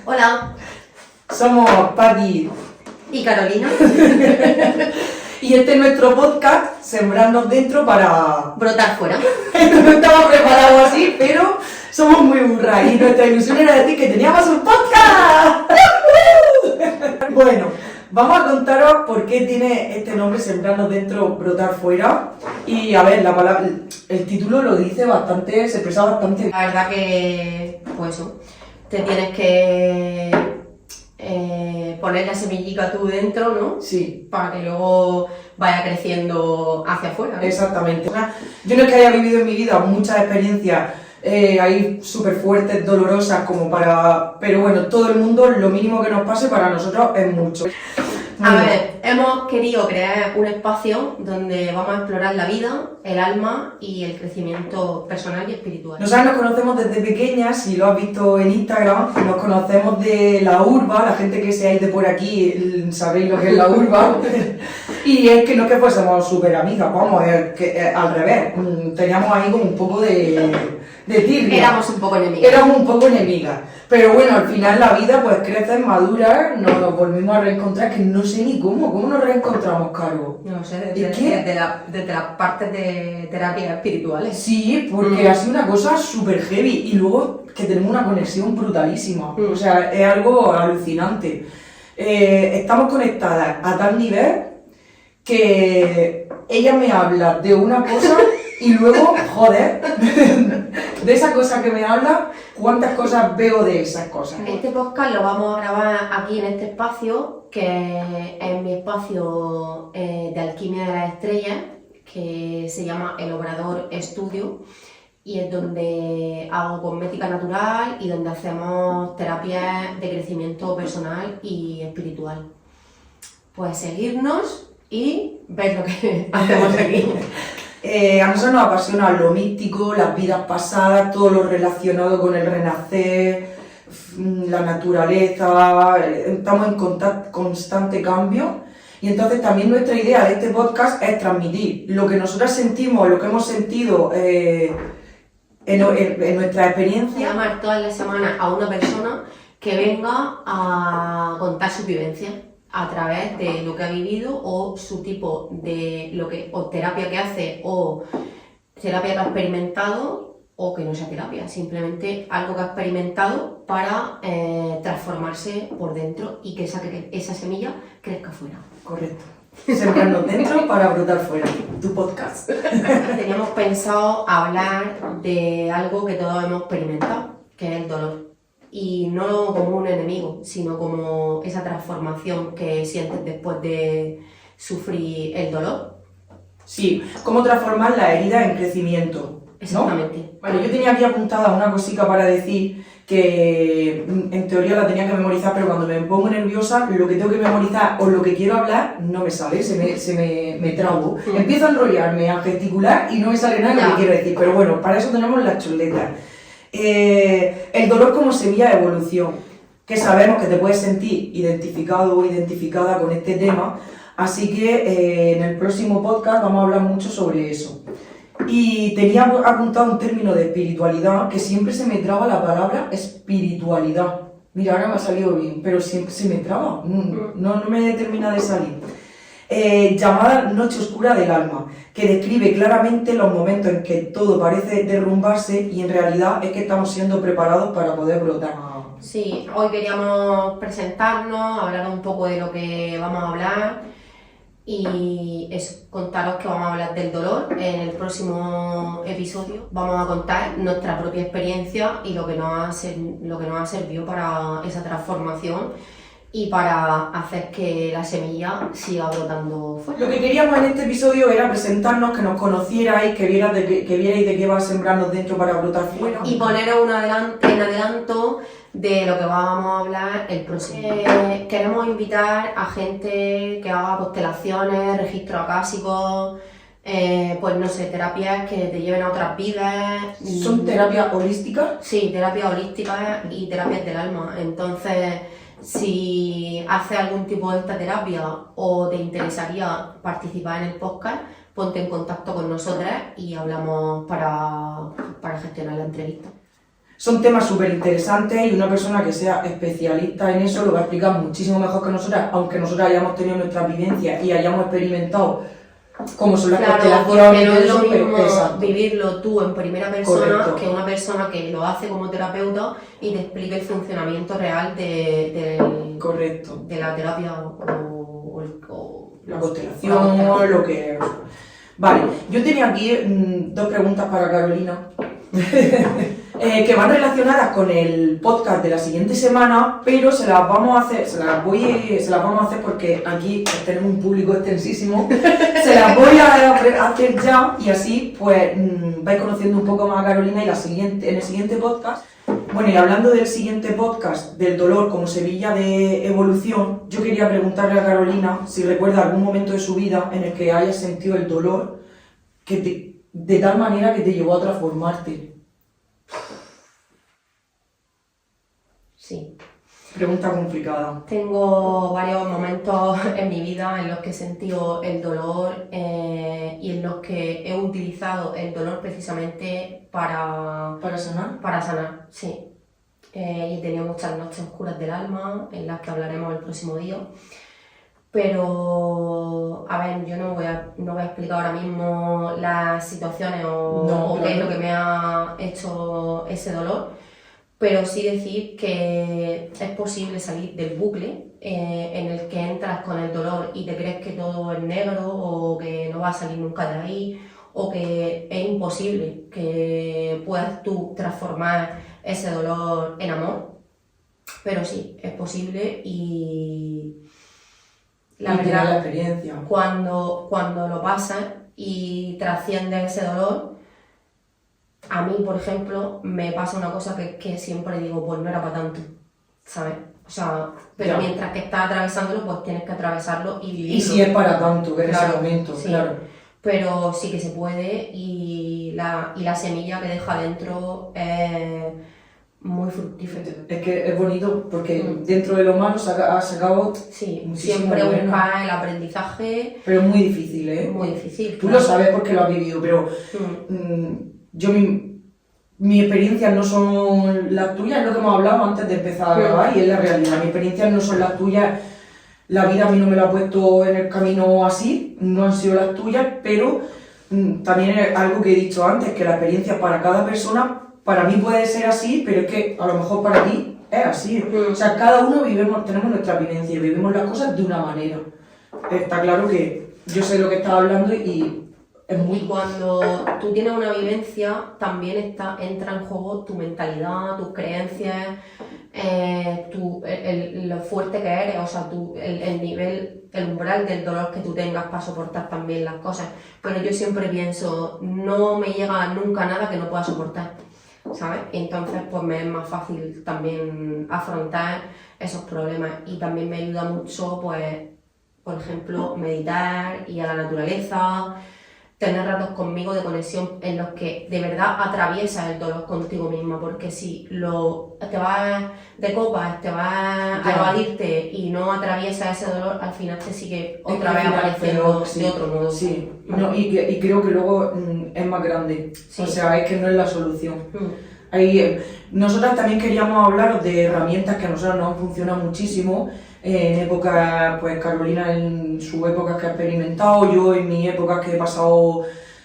Hola, Somos Patti y Carolina. y este es nuestro podcast, Sembrarnos Dentro para... Brotar fuera. No estaba preparado así, pero somos muy burras y nuestra ilusión era decir que teníamos un podcast. Bueno, vamos a contaros por qué tiene este nombre, Sembrarnos Dentro, Brotar Fuera. Y a ver, el título lo dice bastante, se expresa bastante. La verdad que, pues eso, te tienes que poner la semillica tú dentro, ¿no? Sí. Para que luego vaya creciendo hacia afuera, ¿no? Exactamente. Yo no es que haya vivido en mi vida muchas experiencias ahí súper fuertes, dolorosas, como para... Pero bueno, todo el mundo, lo mínimo que nos pase para nosotros es mucho. A ver, hemos querido crear un espacio donde vamos a explorar la vida, el alma y el crecimiento personal y espiritual. Nosotras nos conocemos desde pequeñas, si lo has visto en Instagram, nos conocemos de la urba, la gente que seáis de por aquí sabéis lo que es la urba. Y es que no es que fuésemos súper amigas, vamos, es que al revés, teníamos ahí como un poco de tirria. Éramos un poco enemigas. Éramos un poco enemigas. Pero bueno, al final la vida pues crece, madura, nos volvimos a reencontrar, que no sé ni cómo nos reencontramos, Caro. No sé, desde las partes de terapia espirituales. Sí, porque ha sido una cosa súper heavy y luego que tenemos una conexión brutalísima. O sea, es algo alucinante. Estamos conectadas a tal nivel que ella me habla de una cosa y luego, joder, de esa cosa que me habla, ¿cuántas cosas veo de esas cosas? Este podcast lo vamos a grabar aquí en este espacio, que es mi espacio de alquimia de las estrellas, que se llama El Obrador Estudio, y es donde hago cosmética natural y donde hacemos terapias de crecimiento personal y espiritual. Pues seguirnos y ver lo que hacemos aquí. A nosotros nos apasiona lo místico, las vidas pasadas, todo lo relacionado con el renacer, la naturaleza, estamos en constante cambio y entonces también nuestra idea de este podcast es transmitir lo que nosotras sentimos, lo que hemos sentido en nuestra experiencia. Llamar todas las semanas a una persona que venga a contar su vivencia a través de lo que ha vivido o su tipo de o terapia que hace o terapia que ha experimentado o que no sea terapia, simplemente algo que ha experimentado para transformarse por dentro y que esa semilla crezca fuera. Correcto. Sembrarnos dentro para brotar fuera. Tu podcast. Teníamos pensado hablar de algo que todos hemos experimentado, que es el dolor. Y no como un enemigo, sino como esa transformación que sientes después de sufrir el dolor. Sí, cómo transformar la herida en crecimiento, ¿no? Exactamente. Bueno, yo tenía aquí apuntada una cosita para decir que en teoría la tenía que memorizar, pero cuando me pongo nerviosa, lo que tengo que memorizar o lo que quiero hablar no me sale, me trabo. Empiezo a enrollarme, a gesticular y no me sale nada de lo que quiero decir. Pero bueno, para eso tenemos las chuletas. El dolor como semilla de evolución, que sabemos que te puedes sentir identificado o identificada con este tema, así que en el próximo podcast vamos a hablar mucho sobre eso. Y tenía apuntado un término de espiritualidad, que siempre se me traba la palabra espiritualidad. Mira, ahora me ha salido bien, pero siempre se me traba, no me termina de salir. Llamada Noche Oscura del Alma, que describe claramente los momentos en que todo parece derrumbarse y en realidad es que estamos siendo preparados para poder brotar. Sí, hoy queríamos presentarnos, hablar un poco de lo que vamos a hablar y contaros que vamos a hablar del dolor. En el próximo episodio vamos a contar nuestra propia experiencia y lo que nos ha servido para esa transformación y para hacer que la semilla siga brotando fuera. Lo que queríamos en este episodio era presentarnos, que nos conocierais, que vierais de qué va a sembrarnos dentro para brotar fuera. Y poneros en adelanto de lo que vamos a hablar el próximo. Queremos invitar a gente que haga constelaciones, registros acásicos, pues no sé, terapias que te lleven a otras vidas. ¿Son terapias holísticas? Sí, terapias holísticas y terapias del alma. Entonces, si haces algún tipo de esta terapia o te interesaría participar en el podcast, ponte en contacto con nosotras y hablamos para gestionar la entrevista. son temas súper interesantes y una persona que sea especialista en eso lo va a explicar muchísimo mejor que nosotras, aunque nosotras hayamos tenido nuestra vivencia y hayamos experimentado cómo son las Claro, porque constelaciones. no es lo mismo Exacto. vivirlo tú en primera persona Correcto. que una persona que lo hace como terapeuta y te explique el funcionamiento real de Correcto. la terapia La constelación, lo que... Vale, yo tenía aquí dos preguntas para Carolina. Que van relacionadas con el podcast de la siguiente semana, pero se las vamos a hacer porque aquí tenemos un público extensísimo. Se las voy a hacer ya y así pues vais conociendo un poco más a Carolina y en el siguiente podcast. Bueno, y hablando del siguiente podcast, del dolor como semilla de evolución, yo quería preguntarle a Carolina si recuerda algún momento de su vida en el que hayas sentido el dolor de tal manera que te llevó a transformarte. Sí. Pregunta complicada. Tengo varios momentos en mi vida en los que he sentido el dolor y en los que he utilizado el dolor precisamente para ¿Para sanar? sanar, sí. Y he tenido muchas noches oscuras del alma, en las que hablaremos el próximo día. Pero, a ver, yo no voy a explicar ahora mismo las situaciones o qué es lo que me ha hecho ese dolor. Pero sí decir que es posible salir del bucle en el que entras con el dolor y te crees que todo es negro o que no vas a salir nunca de ahí o que es imposible que puedas tú transformar ese dolor en amor. Pero sí, es posible y la verdad, la experiencia. cuando lo pasas y trasciendes ese dolor, a mí, por ejemplo, me pasa una cosa que siempre digo, pues no era para tanto, ¿sabes? O sea, pero Ya. mientras que estás atravesándolo, pues tienes que atravesarlo y vivirlo. Y si es para tanto, que en ese Claro, momento, sí. claro. Pero sí que se puede y la semilla que deja dentro es muy fructífera. Es que es bonito porque dentro de lo malo ha sacado Sí, muchísimo siempre bueno. buscar el aprendizaje, Pero es muy difícil, ¿eh? muy difícil. Tú claro. lo sabes porque lo has vivido, pero yo mis experiencias no son las tuyas, es lo que hemos hablado antes de empezar a grabar y es la realidad. Mis experiencias no son las tuyas, la vida a mí no me lo ha puesto en el camino así, no han sido las tuyas, pero también es algo que he dicho antes, que la experiencia para cada persona, para mí puede ser así, pero es que a lo mejor para ti es así. O sea, cada uno tenemos nuestra vivencia y vivimos las cosas de una manera. Está claro que yo sé lo que estás hablando y es muy... Y cuando tú tienes una vivencia, también entra en juego tu mentalidad, tus creencias, lo fuerte que eres, o sea, el nivel, el umbral del dolor que tú tengas para soportar también las cosas. Pero yo siempre pienso, no me llega nunca nada que no pueda soportar, ¿sabes? Entonces, pues me es más fácil también afrontar esos problemas y también me ayuda mucho, pues, por ejemplo, meditar, ir a la naturaleza, tener ratos conmigo de conexión en los que de verdad atraviesas el dolor contigo misma, porque si te vas de copas, te vas a evadirte y no atraviesas ese dolor, al final te sigue otra vez apareciendo de otro modo. Sí, no, y creo que luego es más grande, Sí. O sea, es que no es la solución. Nosotras también queríamos hablaros de herramientas que a nosotros nos han funcionado muchísimo en épocas, pues Carolina en su época que ha experimentado, yo en mi época que he pasado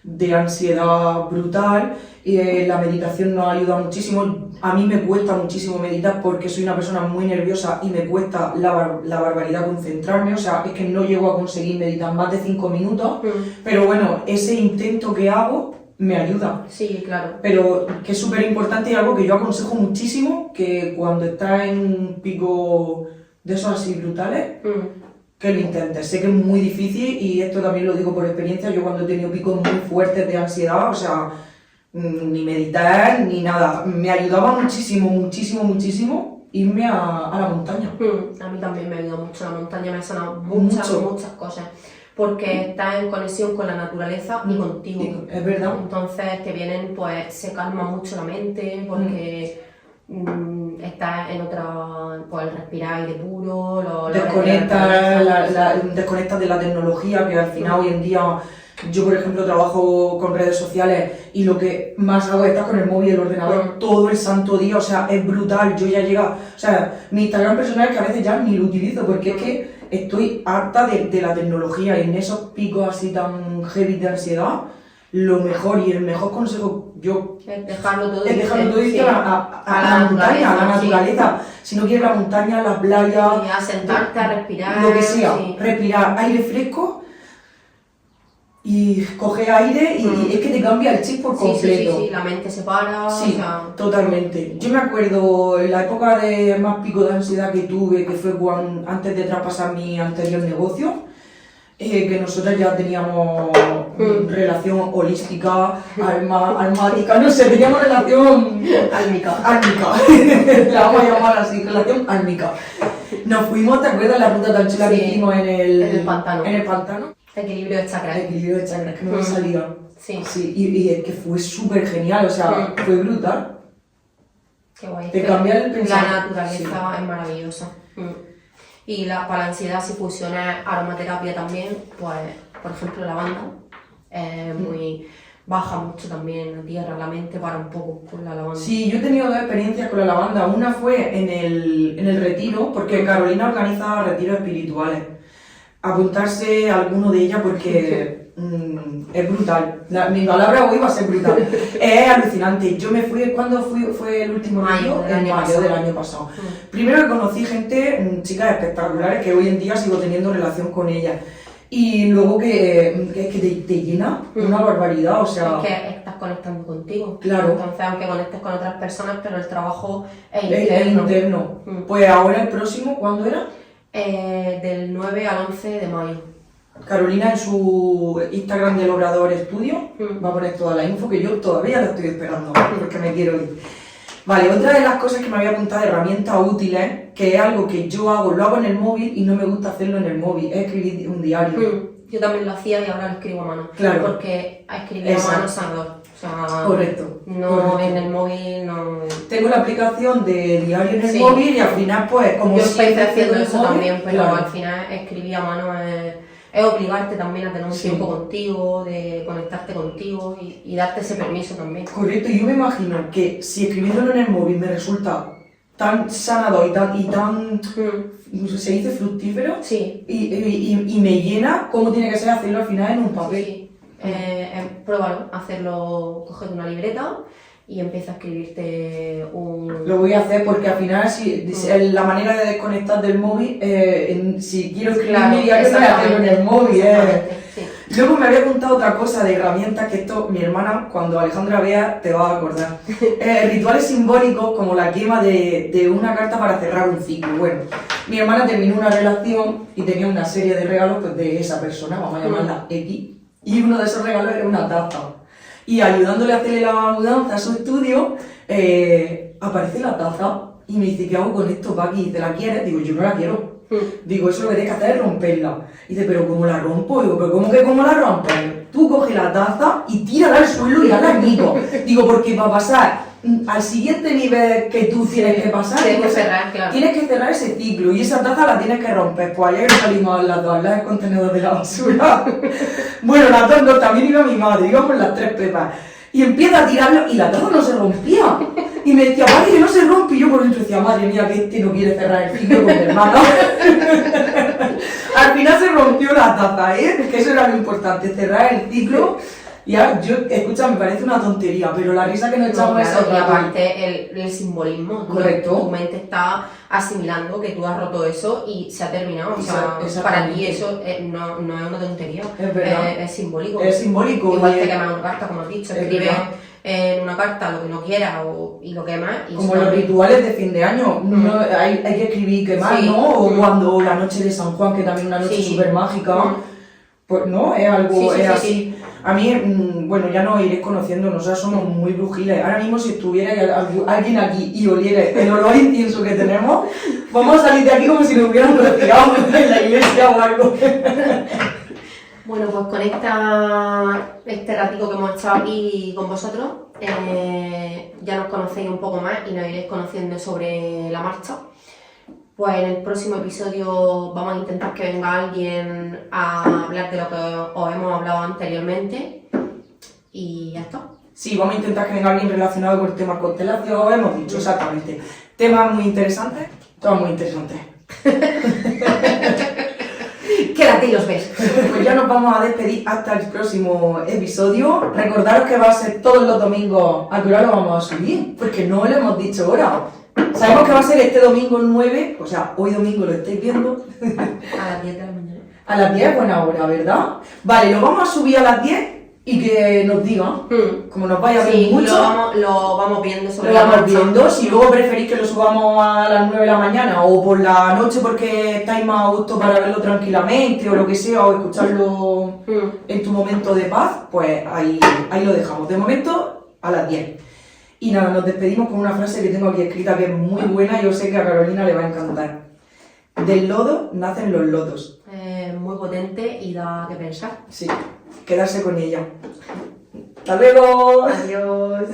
de ansiedad brutal, la meditación nos ayuda muchísimo. A mí me cuesta muchísimo meditar porque soy una persona muy nerviosa y me cuesta la barbaridad concentrarme, o sea, es que no llego a conseguir meditar más de 5 minutos, pero bueno, ese intento que hago me ayuda. Sí, claro. Pero que es súper importante y algo que yo aconsejo muchísimo, que cuando estás en un pico de esos así brutales, que lo intentes. Sé que es muy difícil y esto también lo digo por experiencia, yo cuando he tenido picos muy fuertes de ansiedad, o sea, ni meditar ni nada, me ayudaba muchísimo, muchísimo, muchísimo irme a la montaña. A mí también me ayuda mucho la montaña, me ha sanado muchas cosas. Porque estás en conexión con la naturaleza y contigo. Es verdad. Entonces pues se calma mucho la mente porque estás en otra, pues el respirar aire puro, Desconectas de la tecnología que al final hoy en día Yo, por ejemplo, trabajo con redes sociales y lo que más hago es estar con el móvil y el ordenador todo el santo día, o sea, es brutal. Yo ya llega, o sea, mi Instagram personal es que a veces ya ni lo utilizo porque es que estoy harta de la tecnología y en esos picos así tan heavy de ansiedad, lo mejor y el mejor consejo yo Es dejarlo todo es dejarlo todo y sí. irte a la montaña, a la naturaleza. Si no quieres la montaña, la playa, Y a sentarte, a respirar. lo que sea, sí. respirar aire fresco y coger aire y es que te cambia el chip por completo. Sí, la mente se para. Sí, o sea, totalmente. Yo me acuerdo en la época de más pico de ansiedad que tuve, que fue antes de traspasar mi anterior negocio, que nosotros ya teníamos relación holística, almática, no sé, teníamos relación álmica. la vamos a llamar así, relación álmica. Nos fuimos, ¿te acuerdas la ruta tan chula que hicimos en el pantano? En el pantano. Equilibrio de chakras. El equilibrio de chakras, que no me salía. Sí. Sí, y es que fue súper genial, o sea, fue brutal. Qué guay. Te cambia el pensamiento. La naturaleza es maravillosa. Y para la ansiedad, si fusionas aromaterapia también, pues, por ejemplo, lavanda, baja mucho también la tierra, la mente para un poco con la lavanda. Sí, yo he tenido dos experiencias con la lavanda. Una fue en el retiro, porque Carolina organiza retiros espirituales. Apuntarse a alguno de ellas porque es brutal. Mi palabra hoy va a ser brutal. Es alucinante. Yo me fui, ¿cuándo fue el último retiro? En mayo del año pasado. Primero que conocí gente, chicas espectaculares, que hoy en día sigo teniendo relación con ellas. Y luego que te llena una barbaridad, o sea... Es que estás conectando contigo. Claro. Entonces, aunque conectes con otras personas, pero el trabajo es Es interno. interno. Pues ahora el próximo, ¿cuándo era? Del 9 al 11 de mayo. Carolina en su Instagram del Obrador Estudio va a poner toda la info que yo todavía la estoy esperando porque me quiero ir. Vale, otra de las cosas que me había apuntado de herramientas útiles, que es algo que yo hago, lo hago en el móvil y no me gusta hacerlo en el móvil, es escribir un diario. Yo también lo hacía y ahora lo escribo a mano. Claro. Porque a escribir a mano es sanador. O sea, Correcto. No, en el móvil no... Tengo la aplicación de diario en el móvil y al final pues como yo siempre empecé haciendo en el eso móvil, también, pero claro. al final escribir a mano es obligarte también a tener un tiempo contigo, de conectarte contigo y darte ese permiso también. Correcto, yo me imagino que si escribiéndolo en el móvil me resulta tan sanador y tan ¿se dice fructífero? Sí. Y me llena, ¿cómo tiene que ser hacerlo al final en un papel? Sí. Pruébalo, hacerlo, coger una libreta y empieza a escribirte un... Lo voy a hacer porque al final la manera de desconectar del móvil, si quiero escribir mi diario, voy a hacerlo en el móvil. Sí. Luego me había apuntado otra cosa de herramientas, que esto mi hermana, cuando Alejandra vea, te va a acordar. Rituales simbólicos como la quema de una carta para cerrar un ciclo. Bueno, mi hermana terminó una relación y tenía una serie de regalos pues, de esa persona, vamos a llamarla X, y uno de esos regalos era una taza. Y ayudándole a hacerle la mudanza a su estudio, aparece la taza y me dice, ¿qué hago con esto, Paqui? ¿Te la quieres? Digo, yo no la quiero. Digo, eso lo que tienes que hacer es romperla. Y dice, ¿pero cómo la rompo? Digo, ¿pero cómo que cómo la rompes? Tú coges la taza y tírala al suelo y hazla añicos. Digo, porque para pasar al siguiente nivel que tú tienes que pasar, tienes que cerrar, claro. Tienes que cerrar ese ciclo y esa taza la tienes que romper. Pues ayer salimos las dos, las del contenedor de la basura. Bueno, las dos no, también iba mi madre, íbamos las tres pepas. Y empieza a tirarlo y la taza no se rompía. Y me decía, madre, que no se rompe. Y yo por dentro decía, madre mía, que este no quiere cerrar el ciclo con mi hermano. Al final se rompió la taza, que eso era lo importante, cerrar el ciclo. Ya, escucha, me parece una tontería, pero la risa que nos echamos es otra. Y aparte el simbolismo. Correcto. Tu mente está asimilando que tú has roto eso y se ha terminado. O sea, para ti eso no es una tontería. Es verdad. Es simbólico. Es simbólico. Igual te quemas una carta, como has dicho. Escribes verdad. en una carta lo que no quieras y lo quemas. Y como los rituales de fin de año. No, hay que escribir y quemar, ¿no? O cuando la noche de San Juan, que también es una noche súper mágica. Pues no, es algo, es así. Sí. A mí, bueno, ya nos iréis conociendo, nosotros somos muy brujiles. Ahora mismo si estuviera alguien aquí y oliera el olor incienso que tenemos, vamos a salir de aquí como si nos hubieran retirado en la iglesia o algo. Bueno, pues con este ratico que hemos estado aquí con vosotros, ya nos conocéis un poco más y nos iréis conociendo sobre la marcha. Pues en el próximo episodio vamos a intentar que venga alguien a hablar de lo que os hemos hablado anteriormente. Y ya está. Sí, vamos a intentar que venga alguien relacionado con el tema constelación, hemos dicho exactamente. Temas muy interesantes, todos muy interesantes. Quédate y los ves. Pues ya nos vamos a despedir hasta el próximo episodio. Recordaros que va a ser todos los domingos. ¿A qué hora lo vamos a subir? Porque no lo hemos dicho ahora. Sabemos que va a ser este domingo 9, o sea, hoy domingo lo estáis viendo. A las 10 de la mañana. A las 10, buena hora, ¿verdad? Vale, lo vamos a subir a las 10 y que nos digan, como nos vaya a ver Sí, mucho. lo vamos viendo sobre Lo la vamos marcha. viendo. Si luego preferís que lo subamos a las 9 de la mañana o por la noche porque estáis más a gusto para verlo tranquilamente o lo que sea, o escucharlo en tu momento de paz, pues ahí lo dejamos. De momento, a las 10. Y nada, nos despedimos con una frase que tengo aquí escrita que es muy buena y yo sé que a Carolina le va a encantar. Del lodo nacen los lodos. Muy potente y da que pensar. Sí, quedarse con ella. ¡Hasta luego! Adiós.